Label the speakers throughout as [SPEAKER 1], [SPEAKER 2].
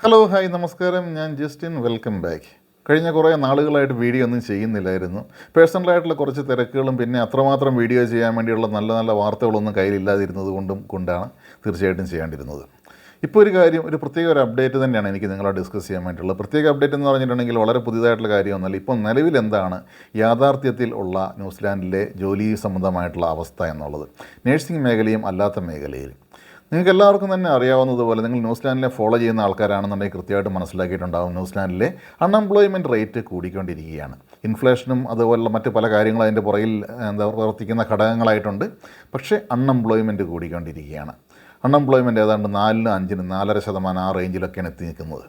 [SPEAKER 1] Hello hi നമസ്കാരം. ഞാൻ Justin. Welcome back. കഴിഞ്ഞ കുറേ നാളുകളായിട്ട് വീഡിയോ ഒന്നും ചെയ്യുന്നില്ലായിരുന്നു. പേഴ്സണലായിട്ടുള്ള കുറച്ച് തിരക്കുകളും പിന്നെ അത്രമാത്രം വീഡിയോ ചെയ്യാൻ വേണ്ടിയുള്ള നല്ല നല്ല വാർത്തകളൊന്നും കയ്യിലില്ലാതിരുന്നത് കൊണ്ടാണ് തീർച്ചയായിട്ടും ചെയ്യേണ്ടിരുന്നത്. ഇപ്പോൾ ഒരു പ്രത്യേക ഒരു അപ്ഡേറ്റ് തന്നെയാണ് എനിക്ക് നിങ്ങളോട് ഡിസ്കസ് ചെയ്യാൻ വേണ്ടിയിട്ടുള്ളത്. പ്രത്യേക അപ്ഡേറ്റ് എന്ന് പറഞ്ഞിട്ടുണ്ടെങ്കിൽ വളരെ പുതിയതായിട്ടുള്ള കാര്യമൊന്നുമല്ല. ഇപ്പോൾ നിലവിൽ എന്താണ് യാഥാർത്ഥ്യത്തിൽ ഉള്ള ന്യൂസിലാൻഡിലെ ജോലി സംബന്ധമായിട്ടുള്ള അവസ്ഥ എന്നുള്ളത്, നേഴ്സിംഗ് മേഖലയും അല്ലാത്ത മേഖലയിലും. നിങ്ങൾക്ക് എല്ലാവർക്കും തന്നെ അറിയാവുന്നതുപോലെ, നിങ്ങൾ ന്യൂസിലാൻഡിലെ ഫോളോ ചെയ്യുന്ന ആൾക്കാരാണെന്നുണ്ടെങ്കിൽ കൃത്യമായിട്ട് മനസ്സിലാക്കിയിട്ടുണ്ടാകും, ന്യൂസിലാൻഡിലെ അൺഎംപ്ലോയ്മെൻറ്റ് റേറ്റ് കൂടിക്കൊണ്ടിരിക്കുകയാണ്. ഇൻഫ്ലേഷനും അതുപോലുള്ള മറ്റ് പല കാര്യങ്ങളും അതിൻ്റെ പുറകിൽ പ്രവർത്തിക്കുന്ന ഘടകങ്ങളായിട്ടുണ്ട്. പക്ഷേ അൺഎംപ്ലോയ്മെൻറ്റ് കൂടിക്കൊണ്ടിരിക്കുകയാണ്. അൺഎംപ്ലോയ്മെൻറ്റ് ഏതാണ്ട് 4-നും 5-നും 4.5% ആ റേഞ്ചിലൊക്കെയാണ് എത്തി നിൽക്കുന്നത്.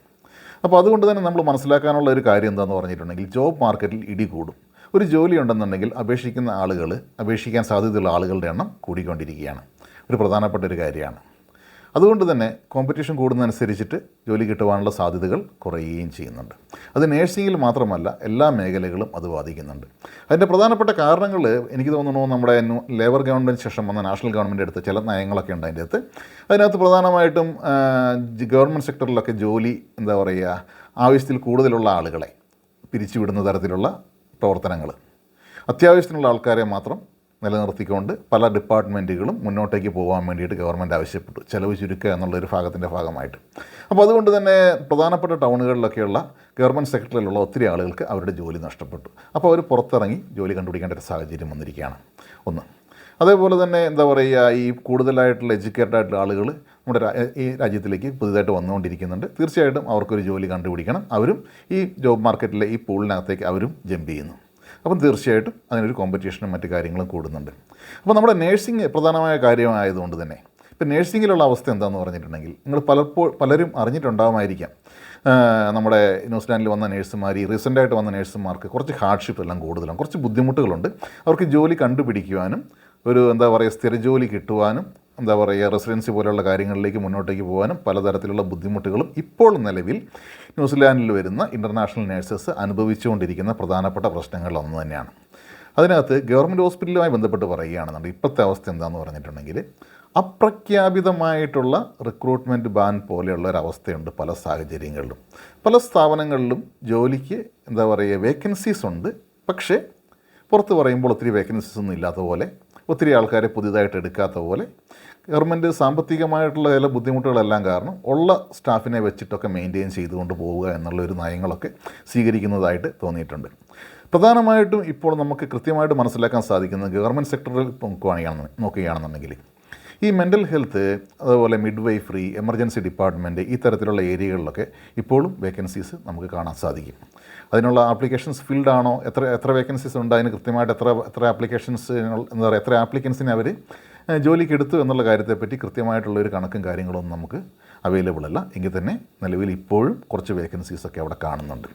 [SPEAKER 1] അപ്പോൾ അതുകൊണ്ട് തന്നെ നമ്മൾ മനസ്സിലാക്കാനുള്ള ഒരു കാര്യം എന്താണെന്ന് പറഞ്ഞിട്ടുണ്ടെങ്കിൽ, ജോബ് മാർക്കറ്റിൽ ഇടി കൂടും. ഒരു ജോലി ഉണ്ടെന്നുണ്ടെങ്കിൽ അപേക്ഷിക്കാൻ സാധ്യതയുള്ള ആളുകളുടെ എണ്ണം കൂടിക്കൊണ്ടിരിക്കുകയാണ്. ഒരു പ്രധാനപ്പെട്ട ഒരു കാര്യമാണ്. അതുകൊണ്ട് തന്നെ കോമ്പറ്റീഷൻ കൂടുന്നതനുസരിച്ചിട്ട് ജോലി കിട്ടുവാനുള്ള സാധ്യതകൾ കുറയുകയും ചെയ്യുന്നുണ്ട്. അത് നേഴ്സിംഗിൽ മാത്രമല്ല, എല്ലാ മേഖലകളും അത് ബാധിക്കുന്നുണ്ട്. അതിൻ്റെ പ്രധാനപ്പെട്ട കാരണങ്ങൾ എനിക്ക് തോന്നുന്നു നമ്മുടെ ലേബർ ഗവൺമെൻറ് ശേഷം വന്ന നാഷണൽ ഗവൺമെൻറ് എടുത്ത ചില നയങ്ങളൊക്കെ ഉണ്ട് അതിനകത്ത് പ്രധാനമായിട്ടും ഗവൺമെൻറ് സെക്ടറിലൊക്കെ ജോലി ആവശ്യത്തിൽ കൂടുതലുള്ള ആളുകളെ പിരിച്ചുവിടുന്ന തരത്തിലുള്ള പ്രവർത്തനങ്ങൾ, അത്യാവശ്യത്തിനുള്ള ആൾക്കാരെ മാത്രം നിലനിർത്തിക്കൊണ്ട് പല ഡിപ്പാർട്ട്മെൻറ്റുകളും മുന്നോട്ടേക്ക് പോകാൻ വേണ്ടിയിട്ട് ഗവൺമെൻറ് ആവശ്യപ്പെട്ടു, ചിലവ് ചുരുക്കുക എന്നുള്ളൊരു ഭാഗത്തിൻ്റെ ഭാഗമായിട്ട്. അപ്പോൾ അതുകൊണ്ട് തന്നെ പ്രധാനപ്പെട്ട ടൗണുകളിലൊക്കെയുള്ള ഗവൺമെൻറ് സെക്ടറിലുള്ള ഒത്തിരി ആളുകൾക്ക് അവരുടെ ജോലി നഷ്ടപ്പെട്ടു. അപ്പോൾ അവർ പുറത്തിറങ്ങി ജോലി കണ്ടുപിടിക്കേണ്ട ഒരു സാഹചര്യം വന്നിരിക്കുകയാണ്. ഒന്ന്, അതേപോലെ തന്നെ ഈ കൂടുതലായിട്ടുള്ള എഡ്യൂക്കേറ്റഡ് ആയിട്ടുള്ള ആളുകൾ നമ്മുടെ ഈ രാജ്യത്തിലേക്ക് പുതുതായിട്ട് വന്നുകൊണ്ടിരിക്കുന്നുണ്ട്. തീർച്ചയായിട്ടും അവർക്കൊരു ജോലി കണ്ടുപിടിക്കണം. അവരും ഈ ജോബ് മാർക്കറ്റിലെ ഈ പൂളിനകത്തേക്ക് അവരും ജമ്പ് ചെയ്യുന്നു. അപ്പം തീർച്ചയായിട്ടും അതിനൊരു കോമ്പറ്റീഷനും മറ്റു കാര്യങ്ങളും കൂടുന്നുണ്ട്. അപ്പോൾ നമ്മുടെ നേഴ്സിംഗ് പ്രധാനമായ കാര്യമായതുകൊണ്ട് തന്നെ ഇപ്പം നേഴ്സിങ്ങിലുള്ള അവസ്ഥ എന്താണെന്ന് പറഞ്ഞിട്ടുണ്ടെങ്കിൽ, നിങ്ങൾ പലരും അറിഞ്ഞിട്ടുണ്ടാകുമായിരിക്കാം, നമ്മുടെ ന്യൂസിലാൻഡിൽ വന്ന നേഴ്സുമാർ, ഈ റീസെൻ്റായിട്ട് വന്ന നേഴ്സുമാർക്ക് കുറച്ച് ഹാർഡ്ഷിപ്പ് എല്ലാം കൂടുതലാണ്, കുറച്ച് ബുദ്ധിമുട്ടുകളുണ്ട്. അവർക്ക് ജോലി കണ്ടുപിടിക്കുവാനും ഒരു സ്ഥിരജോലി കിട്ടുവാനും റെസിഡൻസി പോലെയുള്ള കാര്യങ്ങളിലേക്ക് മുന്നോട്ടേക്ക് പോകാനും പലതരത്തിലുള്ള ബുദ്ധിമുട്ടുകളും ഇപ്പോൾ നിലവിൽ ന്യൂസിലാൻഡിൽ വരുന്ന ഇൻ്റർനാഷണൽ നേഴ്സസ് അനുഭവിച്ചുകൊണ്ടിരിക്കുന്ന പ്രധാനപ്പെട്ട പ്രശ്നങ്ങളൊന്നു തന്നെയാണ്. അതിനകത്ത് ഗവൺമെൻറ് ഹോസ്പിറ്റലുമായി ബന്ധപ്പെട്ട് പറയുകയാണെന്നുണ്ടെങ്കിൽ ഇപ്പോഴത്തെ അവസ്ഥ എന്താണെന്ന് പറഞ്ഞിട്ടുണ്ടെങ്കിൽ, അപ്രഖ്യാപിതമായിട്ടുള്ള റിക്രൂട്ട്മെൻറ്റ് ബാൻ പോലെയുള്ള ഒരവസ്ഥയുണ്ട് പല സാഹചര്യങ്ങളിലും. പല സ്ഥാപനങ്ങളിലും ജോലിക്ക് വേക്കൻസീസ് ഉണ്ട്, പക്ഷേ പുറത്ത് പറയുമ്പോൾ ഒത്തിരി വേക്കൻസീസ് ഒന്നും ഇല്ലാത്ത പോലെ, ഒത്തിരി ആൾക്കാരെ പുതിയതായിട്ട് എടുക്കാത്ത പോലെ, ഗവൺമെൻറ് സാമ്പത്തികമായിട്ടുള്ള ചില ബുദ്ധിമുട്ടുകളെല്ലാം കാരണം ഉള്ള സ്റ്റാഫിനെ വെച്ചിട്ടൊക്കെ മെയിൻറ്റെയിൻ ചെയ്തുകൊണ്ട് പോവുക എന്നുള്ളൊരു നയങ്ങളൊക്കെ സ്വീകരിക്കുന്നതായിട്ട് തോന്നിയിട്ടുണ്ട്. പ്രധാനമായിട്ടും ഇപ്പോൾ നമുക്ക് കൃത്യമായിട്ട് മനസ്സിലാക്കാൻ സാധിക്കുന്നത്, ഗവൺമെൻറ് സെക്ടറിൽ നോക്കുകയാണെന്നുണ്ടെങ്കിൽ ഈ മെൻ്റൽ ഹെൽത്ത്, അതുപോലെ മിഡ് വൈഫറി, എമർജൻസി ഡിപ്പാർട്ട്മെൻറ്റ്, ഈ തരത്തിലുള്ള ഏരിയകളിലൊക്കെ ഇപ്പോഴും വേക്കൻസീസ് നമുക്ക് കാണാൻ സാധിക്കും. അതിനുള്ള ആപ്ലിക്കേഷൻസ് ഫിൽഡ് ആണോ, എത്ര വേക്കൻസീസ് ഉണ്ട്, അതിന് കൃത്യമായിട്ട് എത്ര ആപ്ലിക്കൻസിനെ അവർ ജോലിക്ക് എടുത്തു എന്നുള്ള കാര്യത്തെപ്പറ്റി കൃത്യമായിട്ടുള്ളൊരു കണക്കും കാര്യങ്ങളൊന്നും നമുക്ക് അവൈലബിൾ അല്ല. എങ്കിൽ തന്നെ നിലവിൽ ഇപ്പോഴും കുറച്ച് വേക്കൻസീസൊക്കെ അവിടെ കാണുന്നുണ്ട്.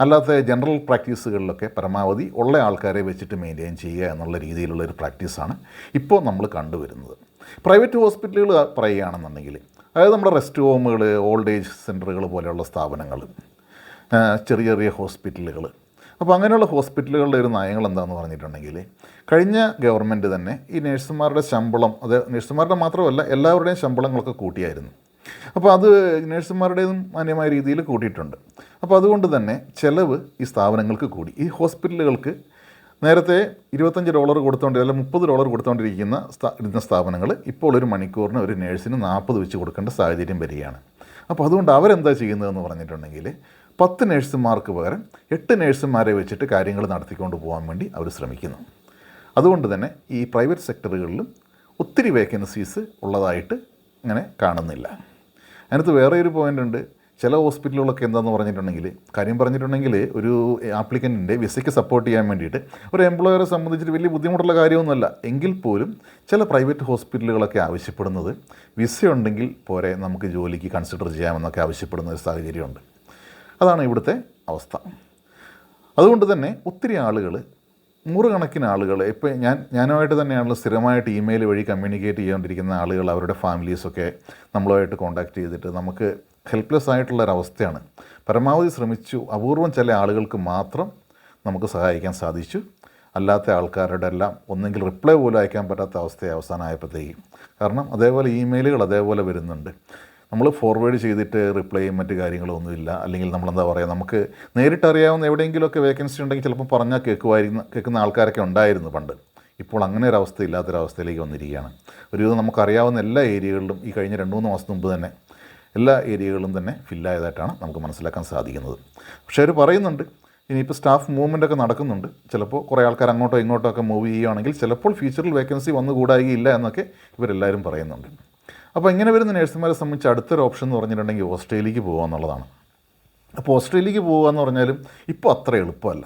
[SPEAKER 1] അല്ലാത്ത ജനറൽ പ്രാക്ടീസുകളിലൊക്കെ പരമാവധി ഉള്ള ആൾക്കാരെ വെച്ചിട്ട് മെയിൻറ്റെയിൻ ചെയ്യുക എന്നുള്ള രീതിയിലുള്ളൊരു പ്രാക്ടീസാണ് ഇപ്പോൾ നമ്മൾ കണ്ടുവരുന്നത്. പ്രൈവറ്റ് ഹോസ്പിറ്റലുകൾ പറയുകയാണെന്നുണ്ടെങ്കിൽ, അതായത് നമ്മുടെ റെസ്റ്റ് ഹോമുകൾ, ഓൾഡ് ഏജ് സെൻറ്ററുകൾ പോലെയുള്ള സ്ഥാപനങ്ങൾ, ചെറിയ ചെറിയ ഹോസ്പിറ്റലുകൾ. അപ്പോൾ അങ്ങനെയുള്ള ഹോസ്പിറ്റലുകളുടെ ഒരു നയങ്ങൾ എന്താണെന്ന് പറഞ്ഞിട്ടുണ്ടെങ്കിൽ, കഴിഞ്ഞ ഗവൺമെൻറ് തന്നെ ഈ നഴ്സുമാരുടെ ശമ്പളം, അത് നഴ്സുമാരുടെ മാത്രമല്ല എല്ലാവരുടെയും ശമ്പളങ്ങളൊക്കെ കൂട്ടിയായിരുന്നു. അപ്പോൾ അത് നഴ്സുമാരുടേതും മാന്യമായ രീതിയിൽ കൂട്ടിയിട്ടുണ്ട്. അപ്പോൾ അതുകൊണ്ട് തന്നെ ചിലവ് ഈ സ്ഥാപനങ്ങൾക്ക് കൂടി. ഈ ഹോസ്പിറ്റലുകൾക്ക് നേരത്തെ $25 കൊടുത്തോണ്ട് അല്ലെങ്കിൽ $30 കൊടുത്തുകൊണ്ടിരിക്കുന്ന സ്ഥാപനങ്ങൾ ഇപ്പോൾ ഒരു മണിക്കൂറിന് ഒരു നേഴ്സിന് 40 വെച്ച് കൊടുക്കേണ്ട സാഹചര്യം വരികയാണ്. അപ്പോൾ അതുകൊണ്ട് അവരെന്താ ചെയ്യുന്നതെന്ന് പറഞ്ഞിട്ടുണ്ടെങ്കിൽ, 10 നേഴ്സുമാർക്ക് പകരം 8 നേഴ്സുമാരെ വെച്ചിട്ട് കാര്യങ്ങൾ നടത്തിക്കൊണ്ട് പോകാൻ വേണ്ടി അവർ ശ്രമിക്കുന്നു. അതുകൊണ്ട് തന്നെ ഈ പ്രൈവറ്റ് സെക്ടറുകളിലും ഒത്തിരി വേക്കൻസീസ് ഉള്ളതായിട്ട് ഇങ്ങനെ കാണുന്നില്ല. അതിനകത്ത് വേറെ ഒരു പോയിൻ്റ് ഉണ്ട്. ചില ഹോസ്പിറ്റലുകളൊക്കെ എന്താണെന്ന് പറഞ്ഞിട്ടുണ്ടെങ്കിൽ ഒരു ആപ്ലിക്കൻറ്റിൻ്റെ വിസയ്ക്ക് സപ്പോർട്ട് ചെയ്യാൻ വേണ്ടിയിട്ട് ഒരു എംപ്ലോയറെ സംബന്ധിച്ചിട്ട് വലിയ ബുദ്ധിമുട്ടുള്ള കാര്യമൊന്നുമല്ല. എങ്കിൽ പോലും ചില പ്രൈവറ്റ് ഹോസ്പിറ്റലുകളൊക്കെ ആവശ്യപ്പെടുന്നത് വിസ ഉണ്ടെങ്കിൽ പോരെ, നമുക്ക് ജോലിക്ക് കൺസിഡർ ചെയ്യാമെന്നൊക്കെ ആവശ്യപ്പെടുന്ന ഒരു സാഹചര്യമുണ്ട്. അതാണ് ഇവിടുത്തെ അവസ്ഥ. അതുകൊണ്ട് തന്നെ ഒത്തിരി ആളുകൾ, നൂറുകണക്കിന് ആളുകൾ, ഇപ്പോൾ ഞാനുമായിട്ട് തന്നെയാണല്ലോ സ്ഥിരമായിട്ട് ഇമെയിൽ വഴി കമ്മ്യൂണിക്കേറ്റ് ചെയ്തുകൊണ്ടിരിക്കുന്ന ആളുകൾ, അവരുടെ ഫാമിലീസൊക്കെ നമ്മളുമായിട്ട് കോൺടാക്റ്റ് ചെയ്തിട്ട് നമുക്ക് ഹെൽപ്ലെസ് ആയിട്ടുള്ളൊരവസ്ഥയാണ്. പരമാവധി ശ്രമിച്ചു, അപൂർവം ചില ആളുകൾക്ക് മാത്രം നമുക്ക് സഹായിക്കാൻ സാധിച്ചു. അല്ലാത്ത ആൾക്കാരുടെ എല്ലാം ഒന്നെങ്കിൽ റിപ്ലൈ പോലും അയക്കാൻ പറ്റാത്ത അവസ്ഥയെ അവസാനമായപ്പോഴത്തേക്കും. കാരണം അതേപോലെ ഇമെയിലുകൾ അതേപോലെ വരുന്നുണ്ട്. നമ്മൾ ഫോർവേഡ് ചെയ്തിട്ട് റിപ്ലൈയും മറ്റു കാര്യങ്ങളൊന്നുമില്ല. അല്ലെങ്കിൽ നമ്മളെന്താ പറയുക, നമുക്ക് നേരിട്ടറിയാവുന്ന എവിടെയെങ്കിലുമൊക്കെ വേക്കൻസി ഉണ്ടെങ്കിൽ ചിലപ്പോൾ പറഞ്ഞാൽ കേൾക്കുന്ന ആൾക്കാരൊക്കെ ഉണ്ടായിരുന്നു പണ്ട്. ഇപ്പോൾ അങ്ങനെ ഒരു അവസ്ഥ ഇല്ലാത്തൊരവസ്ഥയിലേക്ക് വന്നിരിക്കുകയാണ്. ഒരുവിധം നമുക്കറിയാവുന്ന എല്ലാ ഏരിയകളിലും ഈ കഴിഞ്ഞ 2-3 മാസം മുമ്പ് തന്നെ എല്ലാ ഏരിയകളിലും തന്നെ ഫില്ലായതായിട്ടാണ് നമുക്ക് മനസ്സിലാക്കാൻ സാധിക്കുന്നത്. പക്ഷേ അവർ പറയുന്നുണ്ട് ഇനിയിപ്പോൾ സ്റ്റാഫ് മൂവ്മെൻ്റ് ഒക്കെ നടക്കുന്നുണ്ട്. ചിലപ്പോൾ കുറേ ആൾക്കാർ അങ്ങോട്ടോ ഇങ്ങോട്ടോ ഒക്കെ മൂവ് ചെയ്യുകയാണെങ്കിൽ ചിലപ്പോൾ ഫ്യൂച്ചറിൽ വേക്കൻസി വന്നുകൂടായില്ല എന്നൊക്കെ ഇവരെല്ലാവരും പറയുന്നുണ്ട്. അപ്പോൾ ഇങ്ങനെ വരുന്ന നഴ്സുമാരെ സംബന്ധിച്ച് അടുത്തൊരു ഓപ്ഷൻ എന്ന് പറഞ്ഞിട്ടുണ്ടെങ്കിൽ ഓസ്ട്രേലിയക്ക് പോകുക എന്നുള്ളതാണ്. അപ്പോൾ ഓസ്ട്രേലിയക്ക് പോകുക എന്ന് പറഞ്ഞാലും ഇപ്പോൾ അത്ര എളുപ്പമല്ല.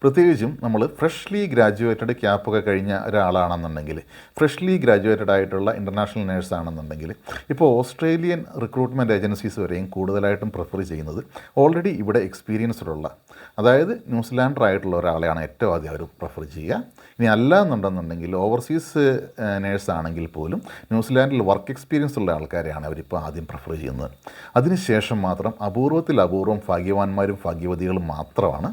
[SPEAKER 1] പ്രത്യേകിച്ചും നമ്മൾ ഫ്രഷ്ലി ഗ്രാജുവേറ്റഡ് ക്യാപ്പൊക്കെ കഴിഞ്ഞ ഒരാളാണെന്നുണ്ടെങ്കിൽ, ഫ്രഷ്ലി ഗ്രാജുവേറ്റഡ് ആയിട്ടുള്ള ഇൻ്റർനാഷണൽ നേഴ്സ് ആണെന്നുണ്ടെങ്കിൽ ഇപ്പോൾ ഓസ്ട്രേലിയൻ റിക്രൂട്ട്മെൻറ്റ് ഏജൻസീസ് വരെയും കൂടുതലായിട്ടും പ്രിഫർ ചെയ്യുന്നത് ഓൾറെഡി ഇവിടെ എക്സ്പീരിയൻസ്ഡുള്ള, അതായത് ന്യൂസിലാൻഡർ ആയിട്ടുള്ള ഒരാളെയാണ് ഏറ്റവും ആദ്യം അവർ പ്രിഫർ ചെയ്യുക. ഇനി അല്ല എന്നുണ്ടെന്നുണ്ടെങ്കിൽ ഓവർസീസ് നേഴ്സ് ആണെങ്കിൽ പോലും ന്യൂസിലാൻഡിൽ വർക്ക് എക്സ്പീരിയൻസ് ഉള്ള ആൾക്കാരെയാണ് അവരിപ്പോൾ ആദ്യം പ്രിഫർ ചെയ്യുന്നത്. അതിനുശേഷം മാത്രം അപൂർവം ഭാഗ്യവാന്മാരും ഭാഗ്യവതികളും മാത്രമാണ്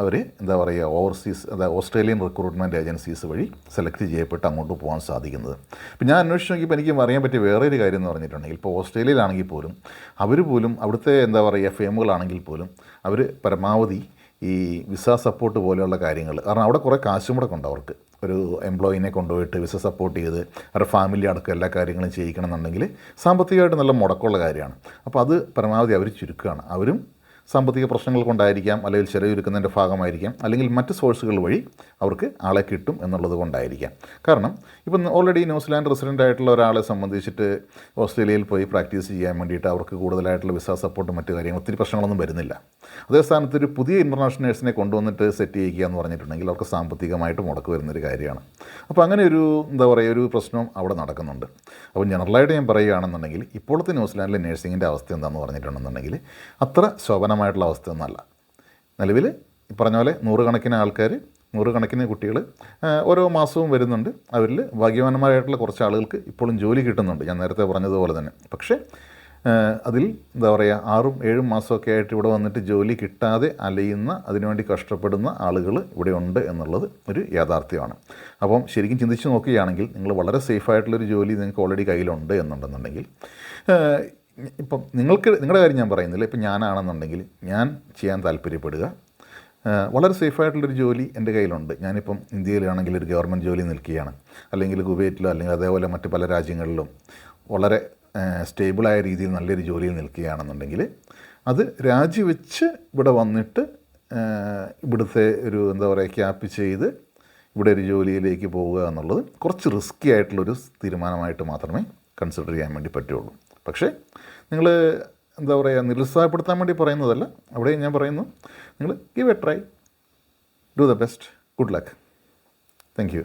[SPEAKER 1] അവർ എന്താ പറയുക ഓസ്ട്രേലിയൻ റിക്രൂട്ട്മെൻറ്റ് ഏജൻസീസ് വഴി സെലക്ട് ചെയ്യപ്പെട്ട് അങ്ങോട്ട് പോകാൻ സാധിക്കുന്നത്. ഇപ്പം ഞാൻ അന്വേഷിച്ച് നോക്കിയപ്പോൾ എനിക്ക് അറിയാൻ പറ്റിയ വേറൊരു കാര്യം എന്ന് പറഞ്ഞിട്ടുണ്ടെങ്കിൽ ഇപ്പോൾ ഓസ്ട്രേലിയയിലാണെങ്കിൽ പോലും അവർ പോലും അവിടുത്തെ എന്താ പറയുക ഫേമുകളാണെങ്കിൽ പോലും അവർ പരമാവധി ഈ വിസ സപ്പോർട്ട് പോലെയുള്ള കാര്യങ്ങൾ, കാരണം അവിടെ കുറേ കാശ് മുടക്കുണ്ട് അവർക്ക്. ഒരു എംപ്ലോയിനെ കൊണ്ടുപോയിട്ട് വിസ സപ്പോർട്ട് ചെയ്ത് അവരുടെ ഫാമിലി അടക്കം എല്ലാ കാര്യങ്ങളും ചെയ്യിക്കണം എന്നുണ്ടെങ്കിൽ സാമ്പത്തികമായിട്ട് നല്ല മുടക്കമുള്ള കാര്യമാണ്. അപ്പോൾ അത് പരമാവധി അവർ ചുരുക്കുകയാണ്. അവരും സാമ്പത്തിക പ്രശ്നങ്ങൾ കൊണ്ടായിരിക്കാം, അല്ലെങ്കിൽ ചെലവൊരുക്കുന്നതിൻ്റെ ഭാഗമായിരിക്കാം, അല്ലെങ്കിൽ മറ്റ് സോഴ്സുകൾ വഴി അവർക്ക് ആളെ കിട്ടും എന്നുള്ളത് കൊണ്ടായിരിക്കാം. കാരണം ഇപ്പം ഓൾറെഡി ന്യൂസിലാൻഡ് റെസിഡൻ്റ് ആയിട്ടുള്ള ഒരാളെ സംബന്ധിച്ചിട്ട് ഓസ്ട്രേലിയയിൽ പോയി പ്രാക്ടീസ് ചെയ്യാൻ വേണ്ടിയിട്ട് അവർക്ക് കൂടുതലായിട്ടുള്ള വിസ സപ്പോർട്ടും മറ്റു കാര്യങ്ങൾ ഒത്തിരി പ്രശ്നങ്ങളൊന്നും വരുന്നില്ല. അതേ സ്ഥാനത്ത് ഒരു പുതിയ ഇൻ്റർനാഷണൽ നേഴ്സിനെ കൊണ്ടുവന്നിട്ട് സെറ്റ് ചെയ്യുക എന്ന് പറഞ്ഞിട്ടുണ്ടെങ്കിൽ അവർക്ക് സാമ്പത്തികമായിട്ട് മുടക്ക് വരുന്നൊരു കാര്യമാണ്. അപ്പോൾ അങ്ങനെ ഒരു എന്താ പറയുക ഒരു പ്രശ്നം അവിടെ നടക്കുന്നുണ്ട്. അപ്പോൾ ജനറലായിട്ട് ഞാൻ പറയുകയാണെന്നുണ്ടെങ്കിൽ ഇപ്പോഴത്തെ ന്യൂസിലാൻഡിലെ നേഴ്സിങ്ങിൻ്റെ അവസ്ഥ എന്താണെന്ന് പറഞ്ഞിട്ടുണ്ടെന്നുണ്ടെങ്കിൽ അത്ര ശോഭനമായിട്ടുള്ള അവസ്ഥയൊന്നുമല്ല. നിലവിൽ ഈ പറഞ്ഞ പോലെ നൂറുകണക്കിന് കുട്ടികൾ ഓരോ മാസവും വരുന്നുണ്ട്. അവരിൽ ഭാഗ്യവാന്മാരായിട്ടുള്ള കുറച്ച് ആളുകൾക്ക് ഇപ്പോഴും ജോലി കിട്ടുന്നുണ്ട്, ഞാൻ നേരത്തെ പറഞ്ഞതുപോലെ തന്നെ. പക്ഷേ അതിൽ എന്താ പറയുക 6-7 മാസമൊക്കെ ആയിട്ട് ഇവിടെ വന്നിട്ട് ജോലി കിട്ടാതെ അലയുന്ന, അതിനുവേണ്ടി കഷ്ടപ്പെടുന്ന ആളുകൾ ഇവിടെ ഉണ്ട് എന്നുള്ളത് ഒരു യാഥാർത്ഥ്യമാണ്. അപ്പം ശരിക്കും ചിന്തിച്ച് നോക്കുകയാണെങ്കിൽ നിങ്ങൾ വളരെ സേഫായിട്ടുള്ളൊരു ജോലി നിങ്ങൾക്ക് ഓൾറെഡി കയ്യിലുണ്ട് എന്നുണ്ടെന്നുണ്ടെങ്കിൽ, ഇപ്പം നിങ്ങളുടെ കാര്യം ഞാൻ പറയുന്നില്ല, ഇപ്പം ഞാനാണെന്നുണ്ടെങ്കിൽ ഞാൻ ചെയ്യാൻ താല്പര്യപ്പെടുക വളരെ സേഫായിട്ടുള്ളൊരു ജോലി എൻ്റെ കയ്യിലുണ്ട്. ഞാനിപ്പം ഇന്ത്യയിലാണെങ്കിൽ ഒരു ഗവൺമെൻറ് ജോലി നിൽക്കുകയാണ്, അല്ലെങ്കിൽ കുവൈറ്റിലോ അല്ലെങ്കിൽ അതേപോലെ മറ്റ് പല രാജ്യങ്ങളിലും വളരെ സ്റ്റേബിളായ രീതിയിൽ നല്ലൊരു ജോലിയിൽ നിൽക്കുകയാണെന്നുണ്ടെങ്കിൽ അത് രാജിവെച്ച് ഇവിടെ വന്നിട്ട് ഇവിടുത്തെ ഒരു എന്താ പറയുക ക്യാപ്പ് ചെയ്ത് ഇവിടെ ഒരു ജോലിയിലേക്ക് പോവുക എന്നുള്ളത് കുറച്ച് റിസ്ക്കി ആയിട്ടുള്ളൊരു തീരുമാനമായിട്ട് മാത്രമേ കൺസിഡർ ചെയ്യാൻ വേണ്ടി പറ്റുള്ളൂ. പക്ഷേ നിങ്ങൾ എന്താ പറയുക നിരുത്സാഹപ്പെടുത്താൻ വേണ്ടി പറയുന്നതല്ല, അവിടെ ഞാൻ പറയുന്നു നിങ്ങൾ give A try, do the best, good luck, thank you.